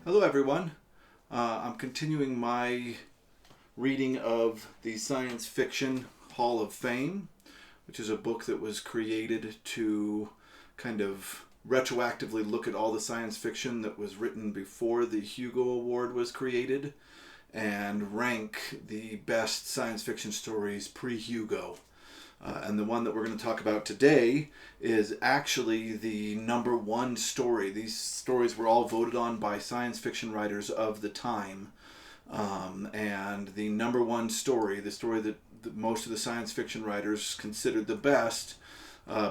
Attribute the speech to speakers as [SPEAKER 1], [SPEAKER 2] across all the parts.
[SPEAKER 1] Hello, everyone. I'm continuing my reading of the Science Fiction Hall of Fame, which is a book that was created to kind of retroactively look at all the science fiction that was written before the Hugo Award was created and rank the best science fiction stories pre-Hugo. And the one that we're going to talk about today is actually the number one story. These stories were all voted on by science fiction writers of the time. And the number one story, the story that most of the science fiction writers considered the best,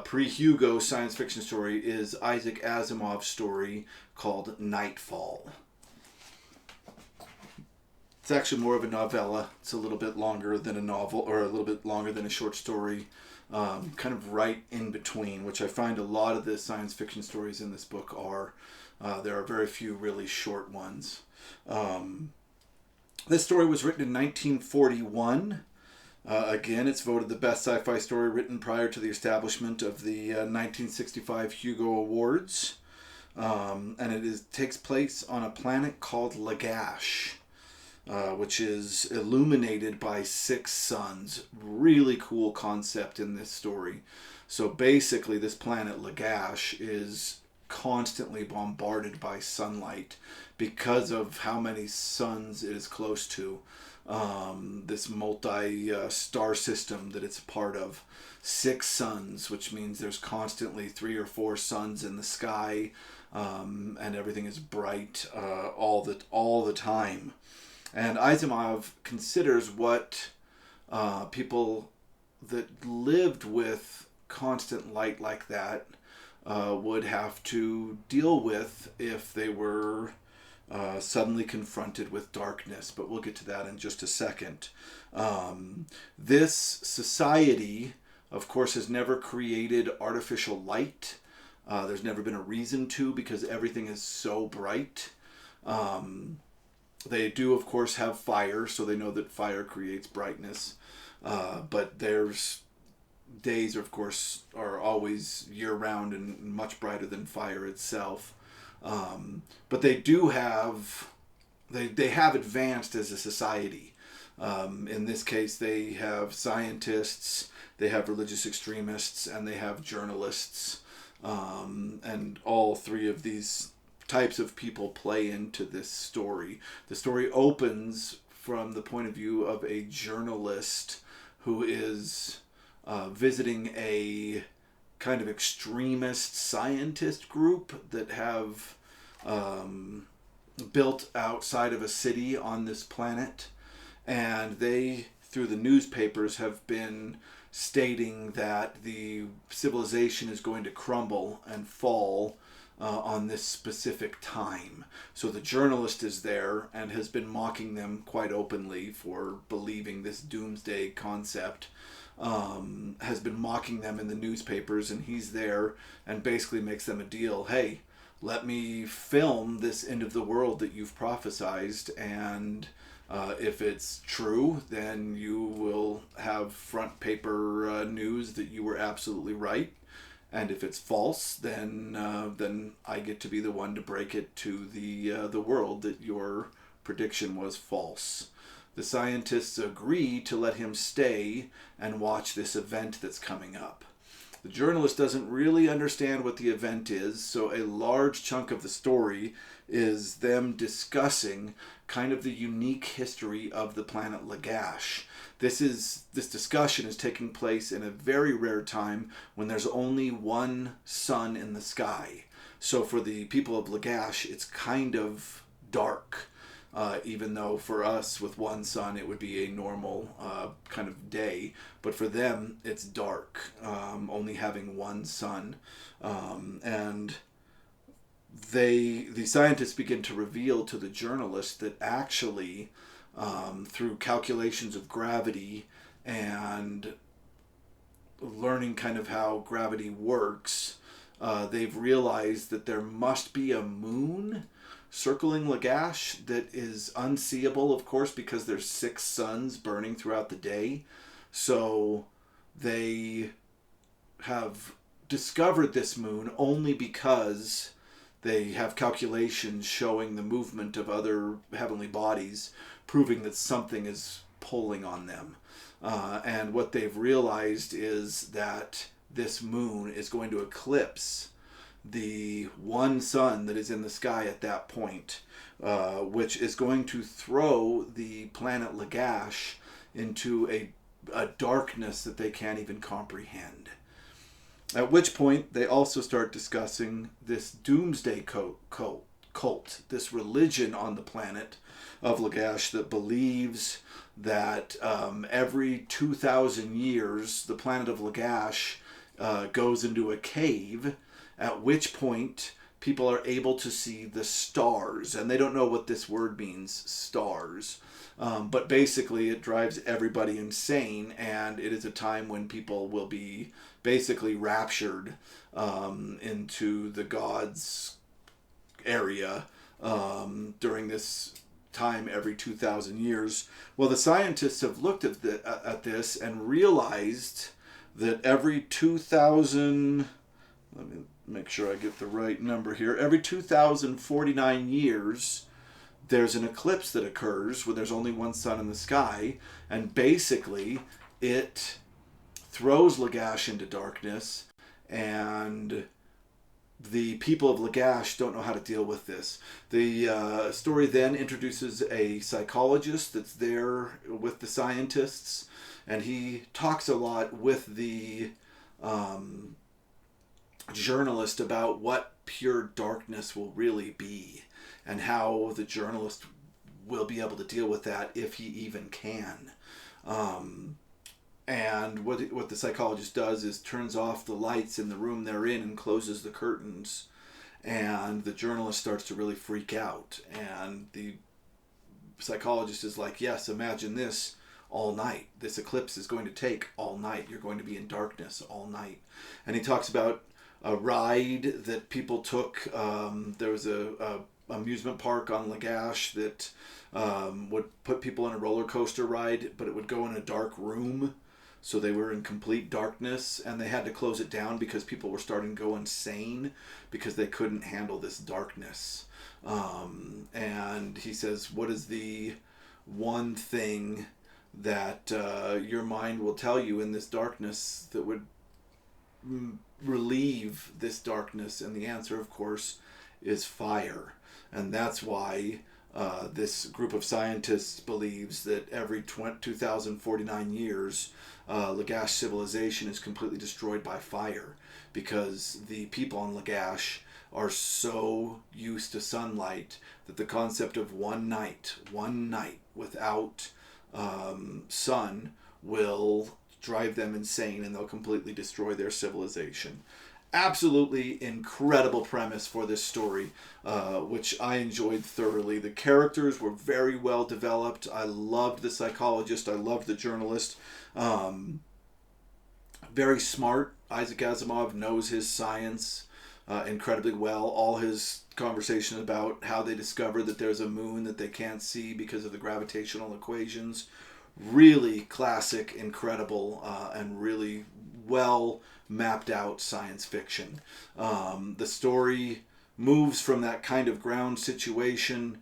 [SPEAKER 1] pre-Hugo science fiction story, is Isaac Asimov's story called Nightfall. It's actually more of a novella. It's a little bit longer than a novel, or a little bit longer than a short story, kind of right in between, which I find a lot of the science fiction stories in this book are. There are very few really short ones. This story was written in 1941. Again, it's voted the best sci-fi story written prior to the establishment of the 1965 Hugo Awards. And takes place on a planet called Lagash. Which is illuminated by six suns. Really cool concept in this story. So basically, this planet Lagash is constantly bombarded by sunlight because of how many suns it is close to. This multi-star system that it's a part of. Six suns, which means there's constantly 3 or 4 suns in the sky, and everything is bright all the time. And Asimov considers what people that lived with constant light like that would have to deal with if they were suddenly confronted with darkness. But we'll get to that in just a second. This society, of course, has never created artificial light. There's never been a reason to, because everything is so bright. They do, of course, have fire, so they know that fire creates brightness. But there's days, of course, are always year-round and much brighter than fire itself. But they do have, they have advanced as a society. In this case, they have scientists, they have religious extremists, and they have journalists. And all three of these types of people play into this story. The story opens from the point of view of a journalist who is visiting a kind of extremist scientist group that have built outside of a city on this planet. And they, through the newspapers, have been stating that the civilization is going to crumble and fall on this specific time. So the journalist is there and has been mocking them quite openly for believing this doomsday concept. Has been mocking them in the newspapers, and he's there and basically makes them a deal. Hey, let me film this end of the world that you've prophesized, and if it's true, then you will have front paper news that you were absolutely right. And if it's false, then I get to be the one to break it to the world that your prediction was false. The scientists agree to let him stay and watch this event that's coming up. The journalist doesn't really understand what the event is, so a large chunk of the story is them discussing kind of the unique history of the planet Lagash. This discussion is taking place in a very rare time when there's only one sun in the sky. So for the people of Lagash, it's kind of dark. Even though for us with one sun it would be a normal kind of day, but for them it's dark, only having one sun. And the scientists begin to reveal to the journalist that actually through calculations of gravity and learning kind of how gravity works, they've realized that there must be a moon circling Lagash that is unseeable, of course, because there's 6 suns burning throughout the day. So they have discovered this moon only because they have calculations showing the movement of other heavenly bodies, proving that something is pulling on them. And what they've realized is that this moon is going to eclipse the one sun that is in the sky at that point, which is going to throw the planet Lagash into a darkness that they can't even comprehend. At which point, they also start discussing this Doomsday Cult, this religion on the planet of Lagash that believes that every 2,000 years, the planet of Lagash goes into a cave, at which point people are able to see the stars. And they don't know what this word means, stars. But basically it drives everybody insane, and it is a time when people will be basically raptured into the gods area during this time every 2,000 years. Well, the scientists have looked at this and realized that every 2,000, let me make sure I get the right number here, every 2,049 years, there's an eclipse that occurs when there's only one sun in the sky, and basically it throws Lagash into darkness, and the people of Lagash don't know how to deal with this. The story then introduces a psychologist that's there with the scientists, and he talks a lot with the journalist about what pure darkness will really be, and how the journalist will be able to deal with that if he even can. And what the psychologist does is turns off the lights in the room they're in and closes the curtains. And the journalist starts to really freak out. And the psychologist is like, yes, imagine this all night. This eclipse is going to take all night. You're going to be in darkness all night. And he talks about a ride that people took. There was a amusement park on Lagash that would put people in a roller coaster ride, but it would go in a dark room. So they were in complete darkness, and they had to close it down because people were starting to go insane because they couldn't handle this darkness. And he says, what is the one thing that your mind will tell you in this darkness that would relieve this darkness? And the answer, of course, is fire. And that's why this group of scientists believes that every 2,049 years, Lagash civilization is completely destroyed by fire, because the people on Lagash are so used to sunlight that the concept of one night without sun will drive them insane, and they'll completely destroy their civilization. Absolutely incredible premise for this story, which I enjoyed thoroughly. The characters were very well developed. I loved the psychologist. I loved the journalist. Very smart. Isaac Asimov knows his science incredibly well. All his conversation about how they discover that there's a moon that they can't see because of the gravitational equations. Really classic, incredible, and really well mapped out science fiction. The story moves from that kind of ground situation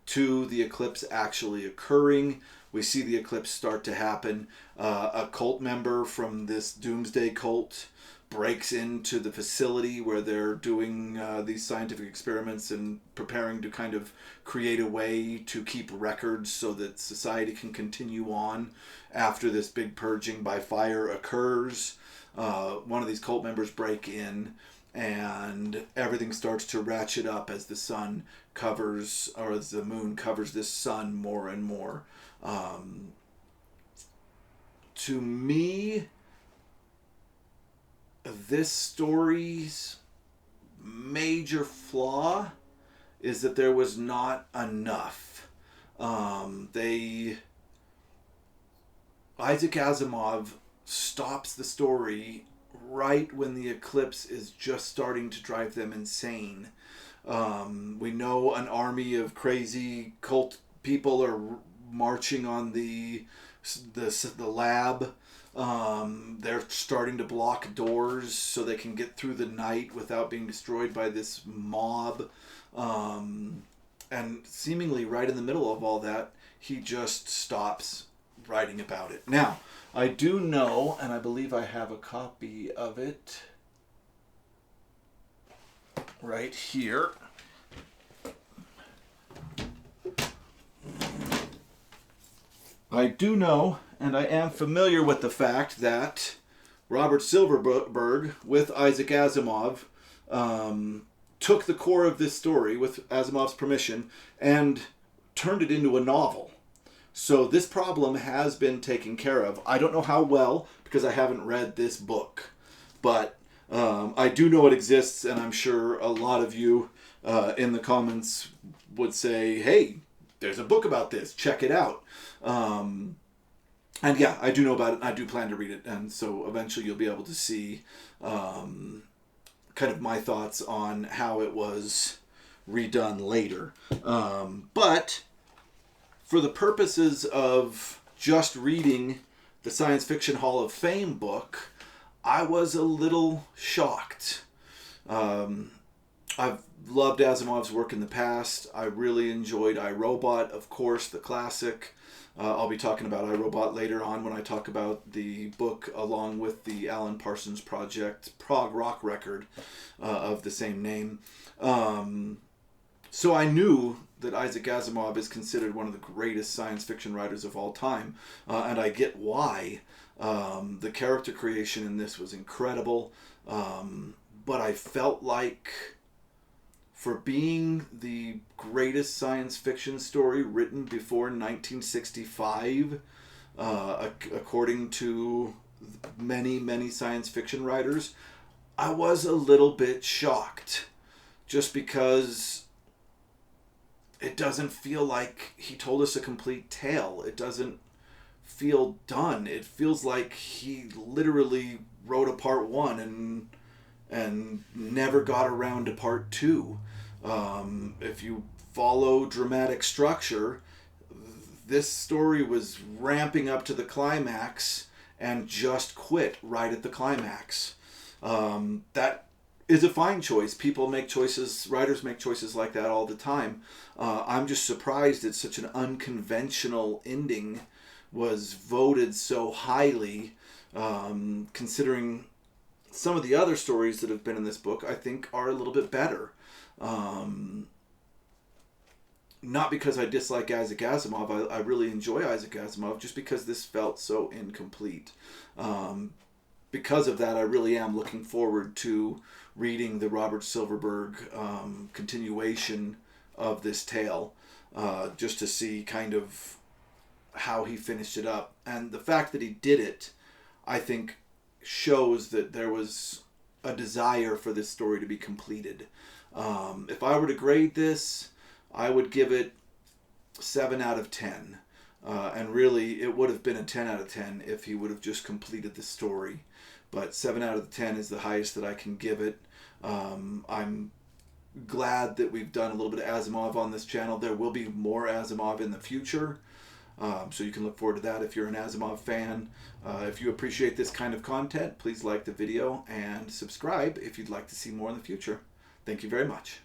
[SPEAKER 1] to the eclipse actually occurring. We see the eclipse start to happen. A cult member from this Doomsday Cult breaks into the facility where they're doing these scientific experiments and preparing to kind of create a way to keep records so that society can continue on after this big purging by fire occurs. One of these cult members break in, and everything starts to ratchet up as the sun covers, or as the moon covers this sun more and more. To me, this story's major flaw is that there was not enough. Isaac Asimov stops the story right when the eclipse is just starting to drive them insane. We know an army of crazy cult people are marching on the the lab. They're starting to block doors so they can get through the night without being destroyed by this mob. And seemingly right in the middle of all that, he just stops writing about it. Now, I do know, and I believe I have a copy of it right here. I do know, and I am familiar with the fact that Robert Silverberg, with Isaac Asimov, took the core of this story, with Asimov's permission, and turned it into a novel. So this problem has been taken care of. I don't know how well, because I haven't read this book. But I do know it exists, and I'm sure a lot of you in the comments would say, hey, there's a book about this. Check it out. And yeah, I do know about it. I do plan to read it. And so eventually you'll be able to see kind of my thoughts on how it was redone later. But for the purposes of just reading the Science Fiction Hall of Fame book, I was a little shocked. I've loved Asimov's work in the past. I really enjoyed iRobot, of course, the classic. I'll be talking about iRobot later on when I talk about the book along with the Alan Parsons Project prog rock record of the same name. So I knew that Isaac Asimov is considered one of the greatest science fiction writers of all time, and I get why. The character creation in this was incredible, but I felt like, for being the greatest science fiction story written before 1965, according to many, many science fiction writers, I was a little bit shocked. Just because it doesn't feel like he told us a complete tale. It doesn't feel done. It feels like he literally wrote a part one and never got around to part two. If you follow dramatic structure, this story was ramping up to the climax and just quit right at the climax. That is a fine choice. People make choices, writers make choices like that all the time. I'm just surprised that such an unconventional ending was voted so highly, considering some of the other stories that have been in this book, I think, are a little bit better. Not because I dislike Isaac Asimov. I really enjoy Isaac Asimov, just because this felt so incomplete. Because of that, I really am looking forward to reading the Robert Silverberg continuation of this tale, just to see kind of how he finished it up. And the fact that he did it, I think, shows that there was a desire for this story to be completed. If I were to grade this, I would give it 7 out of 10. And really, it would have been a 10 out of 10 if he would have just completed the story. But 7 out of 10 is the highest that I can give it. I'm glad that we've done a little bit of Asimov on this channel. There will be more Asimov in the future. So you can look forward to that if you're an Asimov fan. If you appreciate this kind of content, please like the video and subscribe if you'd like to see more in the future. Thank you very much.